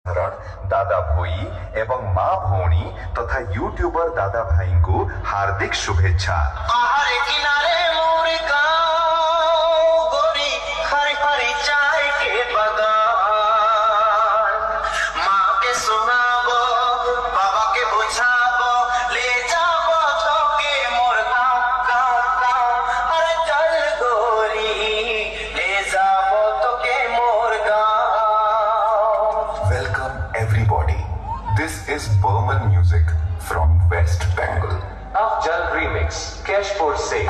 दादा भोई एवं माँ भौणी तथा यूट्यूबर दादा भाई को हार्दिक शुभेच्छा। किनारे मोर गाँव गोरी हरी हरी चाय के बगान, माँ के सुनाबो बाबा के बुझाबो ले जाबो तो के मोर गाँव गाँव गाँव, अरे चल गोरी ले जाबो तो के मोर गाँव। Welcome everybody. This is Burman music from West Bengal. Afjal Remix, Cashport Singh.